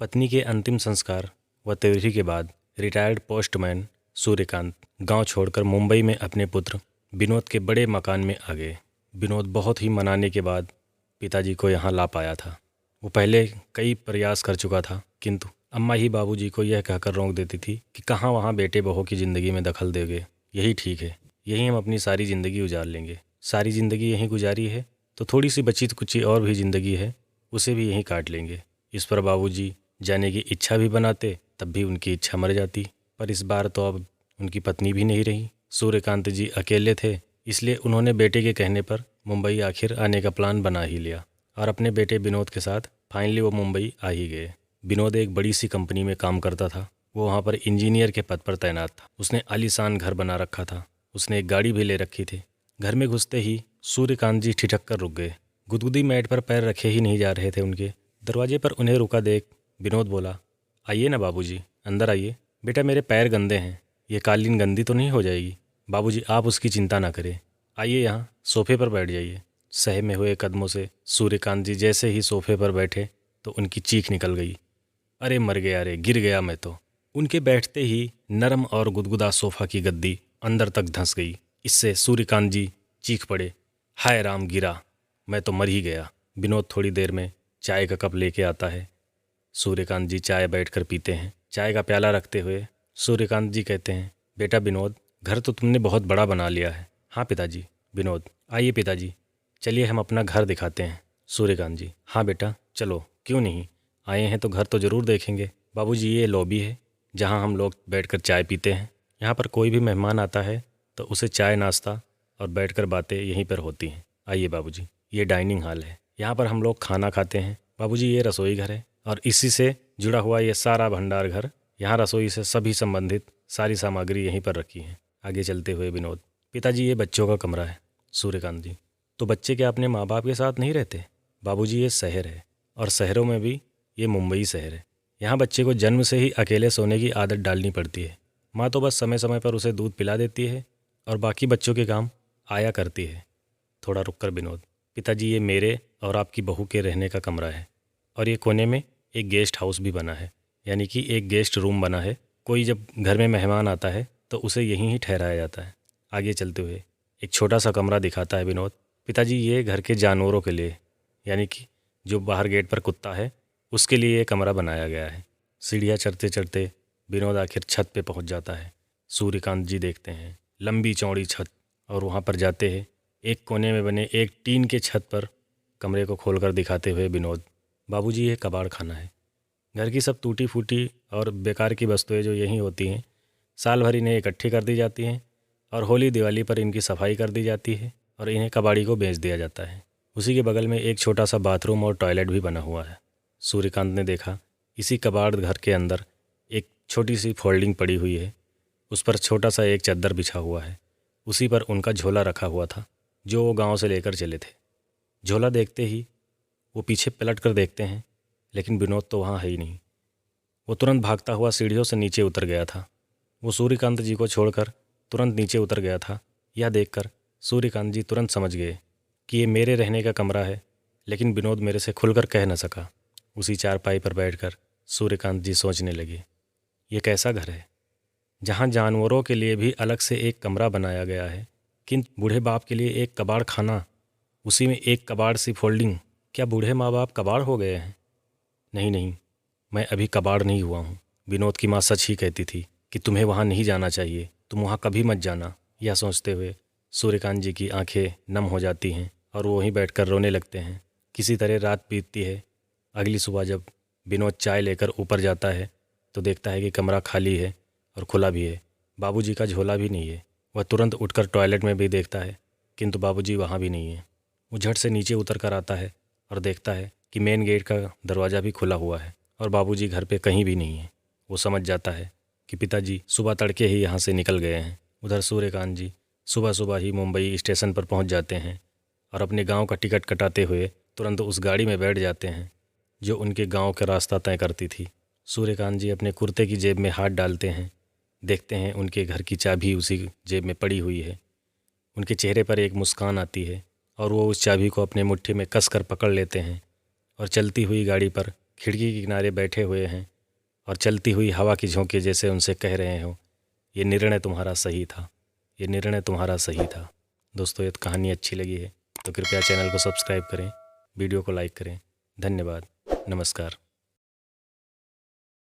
पत्नी के अंतिम संस्कार व तिथि के बाद रिटायर्ड पोस्टमैन सूर्यकांत गांव छोड़कर मुंबई में अपने पुत्र विनोद के बड़े मकान में आ गए। विनोद बहुत ही मनाने के बाद पिताजी को यहाँ ला पाया था। वो पहले कई प्रयास कर चुका था, किंतु अम्मा ही बाबूजी को यह कहकर रोक देती थी कि कहाँ वहाँ बेटे बहू की ज़िंदगी में दखल दोगे, यही ठीक है, यहीं हम अपनी सारी ज़िंदगी गुजार लेंगे। सारी ज़िंदगी यहीं गुजारी है तो थोड़ी सी बची कुची और भी ज़िंदगी है, उसे भी यहीं काट लेंगे। इस पर बाबूजी जाने की इच्छा भी बनाते, तब भी उनकी इच्छा मर जाती। पर इस बार तो अब उनकी पत्नी भी नहीं रही। सूर्यकांत जी अकेले थे, इसलिए उन्होंने बेटे के कहने पर मुंबई आखिर आने का प्लान बना ही लिया और अपने बेटे विनोद के साथ फाइनली वो मुंबई आ ही गए। विनोद एक बड़ी सी कंपनी में काम करता था। वो वहाँ पर इंजीनियर के पद पर तैनात था। उसने आलीशान घर बना रखा था। उसने एक गाड़ी भी ले रखी थी। घर में घुसते ही सूर्यकांत जी ठिठक कर रुक गए। गुदगुदी मैट पर पैर रखे ही नहीं जा रहे थे उनके। दरवाजे पर उन्हें रुका देख विनोद बोला, आइए ना बाबूजी, अंदर आइए। बेटा मेरे पैर गंदे हैं, ये कालीन गंदी तो नहीं हो जाएगी? बाबूजी आप उसकी चिंता ना करें, आइए यहाँ सोफे पर बैठ जाइए। सहमे हुए कदमों से सूर्यकांत जी जैसे ही सोफे पर बैठे तो उनकी चीख निकल गई, अरे मर गया रे, गिर गया मैं तो। उनके बैठते ही नरम और गुदगुदा सोफा की गद्दी अंदर तक धंस गई। इससे सूर्यकांत जी चीख पड़े, हाय राम, गिरा, मैं तो मर ही गया। विनोद थोड़ी देर में चाय का कप लेके आता है। सूर्यकांत जी चाय बैठकर पीते हैं। चाय का प्याला रखते हुए सूर्यकांत जी कहते हैं, बेटा विनोद, घर तो तुमने बहुत बड़ा बना लिया है। हाँ पिताजी। विनोद, आइए पिताजी, चलिए हम अपना घर दिखाते हैं। सूर्यकांत जी, हाँ बेटा चलो, क्यों नहीं, आए हैं तो घर तो ज़रूर देखेंगे। बाबूजी ये लॉबी है जहाँ हम लोग बैठकर चाय पीते हैं। यहाँ पर कोई भी मेहमान आता है तो उसे चाय नाश्ता और बैठकर बातें यहीं पर होती हैं। आइए बाबूजी, ये डाइनिंग हॉल है, यहाँ पर हम लोग खाना खाते हैं। बाबूजी ये रसोई घर है और इसी से जुड़ा हुआ ये सारा भंडार घर। यहाँ रसोई से सभी संबंधित सारी सामग्री यहीं पर रखी है। आगे चलते हुए विनोद, पिताजी ये बच्चों का कमरा है। सूर्यकांत जी, तो बच्चे क्या अपने माँ बाप के साथ नहीं रहते? बाबूजी ये शहर है और शहरों में भी ये मुंबई शहर है। यहाँ बच्चे को जन्म से ही अकेले सोने की आदत डालनी पड़ती है। माँ तो बस समय समय पर उसे दूध पिला देती है और बाकी बच्चों के काम आया करती है। थोड़ा रुककर विनोद, पिताजी ये मेरे और आपकी बहू के रहने का कमरा है और ये कोने में एक गेस्ट हाउस भी बना है, यानी कि एक गेस्ट रूम बना है। कोई जब घर में मेहमान आता है तो उसे यहीं ही ठहराया जाता है। आगे चलते हुए एक छोटा सा कमरा दिखाता है विनोद, पिताजी ये घर के जानवरों के लिए, यानी कि जो बाहर गेट पर कुत्ता है उसके लिए ये कमरा बनाया गया है। सीढ़ियाँ चढ़ते चढ़ते विनोद आखिर छत पे पहुंच जाता है। सूर्यकांत जी देखते हैं लंबी चौड़ी छत और वहाँ पर जाते हैं। एक कोने में बने एक टीन के छत पर कमरे को खोलकर दिखाते हुए विनोद, बाबूजी ये कबाड़ खाना है। घर की सब टूटी फूटी और बेकार की वस्तुएं जो यहीं होती हैं, साल भर इन्हें इकट्ठी कर दी जाती हैं और होली दिवाली पर इनकी सफाई कर दी जाती है और इन्हें कबाड़ी को बेच दिया जाता है। उसी के बगल में एक छोटा सा बाथरूम और टॉयलेट भी बना हुआ है। सूर्यकांत ने देखा इसी कबाड़ घर के अंदर एक छोटी सी फोल्डिंग पड़ी हुई है। उस पर छोटा सा एक चादर बिछा हुआ है। उसी पर उनका झोला रखा हुआ था जो वो गांव से लेकर चले थे। झोला देखते ही वो पीछे पलट कर देखते हैं, लेकिन विनोद तो वहाँ है ही नहीं। वो तुरंत भागता हुआ सीढ़ियों से नीचे उतर गया था। वो सूर्यकांत जी को छोड़कर तुरंत नीचे उतर गया था। यह देखकर सूर्यकांत जी तुरंत समझ गए कि ये मेरे रहने का कमरा है, लेकिन विनोद मेरे से खुलकर कह न सका। उसी चारपाई पर बैठकर सूर्यकांत जी सोचने लगे, ये कैसा घर है जहाँ जानवरों के लिए भी अलग से एक कमरा बनाया गया है, किंतु बूढ़े बाप के लिए एक कबाड़ खाना, उसी में एक कबाड़ सी फोल्डिंग। क्या बूढ़े माँ बाप कबाड़ हो गए हैं? नहीं नहीं, मैं अभी कबाड़ नहीं हुआ हूँ। विनोद की माँ सच ही कहती थी कि तुम्हें वहाँ नहीं जाना चाहिए, तुम वहाँ कभी मत जाना। यह सोचते हुए सूर्यकांत जी की आंखें नम हो जाती हैं और वो वहीं बैठकर रोने लगते हैं। किसी तरह रात बीतती है। अगली सुबह जब विनोद चाय लेकर ऊपर जाता है तो देखता है कि कमरा खाली है और खुला भी है। बाबूजी का झोला भी नहीं है। वह तुरंत उठकर टॉयलेट में भी देखता है, किंतु बाबूजी वहाँ भी नहीं है। वो झट से नीचे उतर कर आता है और देखता है कि मेन गेट का दरवाज़ा भी खुला हुआ है और बाबूजी घर पे कहीं भी नहीं है। वो समझ जाता है कि पिताजी सुबह तड़के ही यहाँ से निकल गए हैं। उधर सूर्यकांत जी सुबह सुबह ही मुंबई स्टेशन पर पहुँच जाते हैं और अपने गाँव का टिकट कटाते हुए तुरंत उस गाड़ी में बैठ जाते हैं जो उनके गांव का रास्ता तय करती थी। सूर्यकांत जी अपने कुर्ते की जेब में हाथ डालते हैं, देखते हैं उनके घर की चाबी उसी जेब में पड़ी हुई है। उनके चेहरे पर एक मुस्कान आती है और वो उस चाबी को अपने मुट्ठी में कस कर पकड़ लेते हैं और चलती हुई गाड़ी पर खिड़की के किनारे बैठे हुए हैं और चलती हुई हवा की झोंके जैसे उनसे कह रहे हो, ये निर्णय तुम्हारा सही था, ये निर्णय तुम्हारा सही था। दोस्तों, ये कहानी अच्छी लगी है तो कृपया चैनल को सब्सक्राइब करें, वीडियो को लाइक करें। धन्यवाद। नमस्कार।